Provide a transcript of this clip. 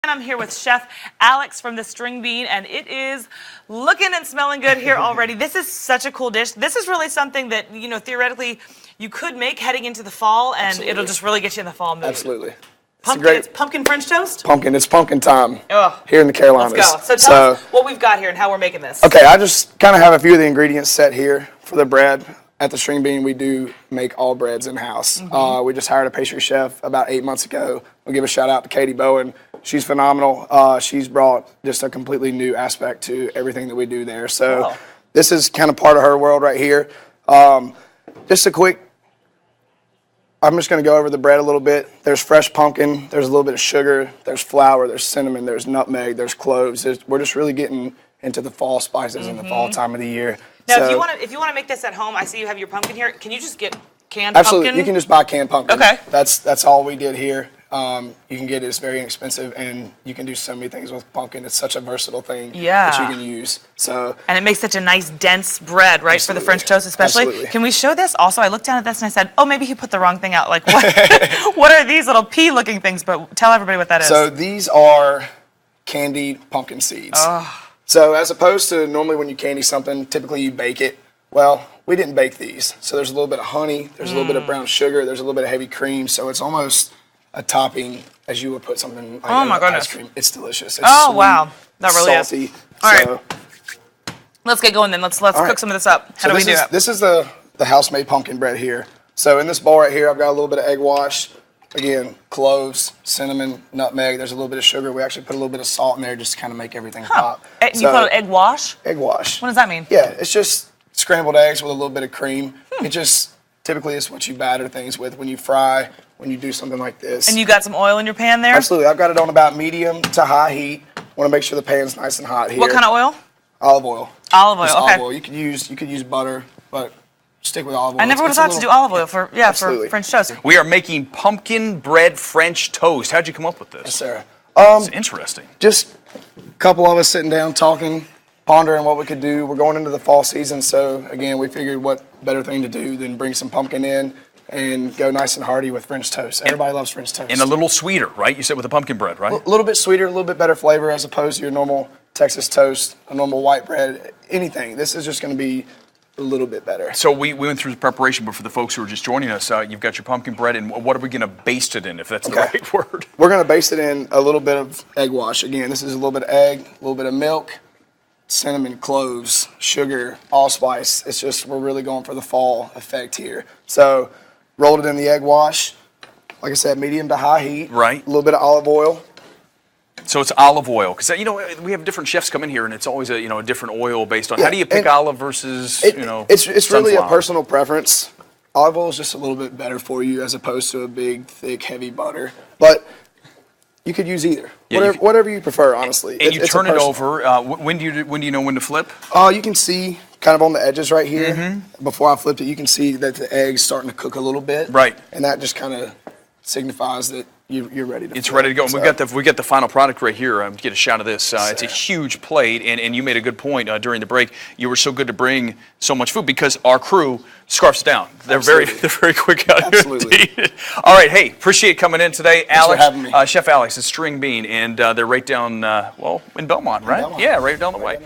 I'm here with Chef Alex from the String Bean, and it is looking and smelling good here already. This is such a cool dish. This is really something that, you know, theoretically you could make heading into the fall, and it'll just really get you in the fall mood. Absolutely. It's pumpkin French toast? Pumpkin. It's pumpkin time here in the Carolinas. Let's go. So tell us what we've got here and how we're making this. Okay, I just kind of have a few of the ingredients set here for the bread. At the String Bean, we do make all breads in-house. We just hired a pastry chef about 8 months ago. We'll give a shout out to Katie Bowen. She's phenomenal. She's brought just a completely new aspect to everything that we do there. So this is kind of part of her world right here. Just a quick, I'm just going to go over the bread a little bit. There's fresh pumpkin. There's a little bit of sugar. There's flour. There's cinnamon. There's nutmeg. There's cloves. We're just really getting into the fall spices in the fall time of the year. Now, so, if you want to make this at home, I see you have your pumpkin here. Can you just get canned absolutely. pumpkin? You can just buy canned pumpkin. Okay. That's all we did here. You can get it. It's very inexpensive, and you can do so many things with pumpkin. It's such a versatile thing that you can use. So. And it makes such a nice, dense bread, right, for the French toast especially. Absolutely. Can we show this? Also, I looked down at this and I said, oh, maybe he put the wrong thing out. Like, what, what are these little pea-looking things? But tell everybody what that is. So these are candied pumpkin seeds. So as opposed to normally when you candy something, typically you bake it. Well, we didn't bake these. So there's a little bit of honey, there's a little bit of brown sugar, there's a little bit of heavy cream. So it's almost a topping as you would put something like ice cream. It's delicious. It's sweet, wow. That really salty. Is. All right. Let's get going then. Let's cook some of this up. How do we do it? This is the house-made pumpkin bread here. So in this bowl right here, I've got a little bit of egg wash. Again, cloves, cinnamon, nutmeg. There's a little bit of sugar. We actually put a little bit of salt in there just to kind of make everything pop. You call it egg wash? Egg wash. What does that mean? Yeah, it's just scrambled eggs with a little bit of cream. It just typically is what you batter things with when you fry, when you do something like this. And you got some oil in your pan there? Absolutely. I've got it on about medium to high heat. Want to make sure the pan's nice and hot here. What kind of oil? Olive oil. Olive oil, just okay. Olive oil. You could use butter, but stick with olive oil. I never would have thought to do olive oil for French toast. We are making pumpkin bread French toast. How'd you come up with this? Yes, sir. It's interesting. Just a couple of us sitting down talking, pondering what we could do. We're going into the fall season, so again, we figured what better thing to do than bring some pumpkin in and go nice and hearty with French toast. Everybody loves French toast. And a little sweeter, right? You said with the pumpkin bread, right? A little bit sweeter, a little bit better flavor as opposed to your normal Texas toast, a normal white bread, anything. This is just going to be a little bit better. So we went through the preparation, but for the folks who are just joining us, you've got your pumpkin bread, and what are we going to baste it in, if that's the right word? We're going to baste it in a little bit of egg wash. Again, this is a little bit of egg, a little bit of milk, cinnamon, cloves, sugar, allspice. It's just, we're really going for the fall effect here. So rolled it in the egg wash. Like I said, medium to high heat. Right. A little bit of olive oil. So it's olive oil, because we have different chefs come in here, and it's always a different oil based on. How do you pick olive versus It's really a personal preference. Olive oil is just a little bit better for you as opposed to a big, thick, heavy butter. But you could use either. Yeah, whatever you prefer, honestly. And you turn it over. When do you know when to flip? You can see kind of on the edges right here. Before I flipped it, you can see that the egg's starting to cook a little bit. Right. And that just kind of signifies that you're ready to. It's ready to go. And we got the final product right here. Get a shot of this. It's a huge plate, and you made a good point during the break. You were so good to bring so much food because our crew scarfs down. They're very quick out here. Absolutely. All right, hey, appreciate coming in today, Alex. Thanks for having me. Chef Alex, it's String Bean, and they're right down in Belmont, right? Belmont. Yeah, right down the way.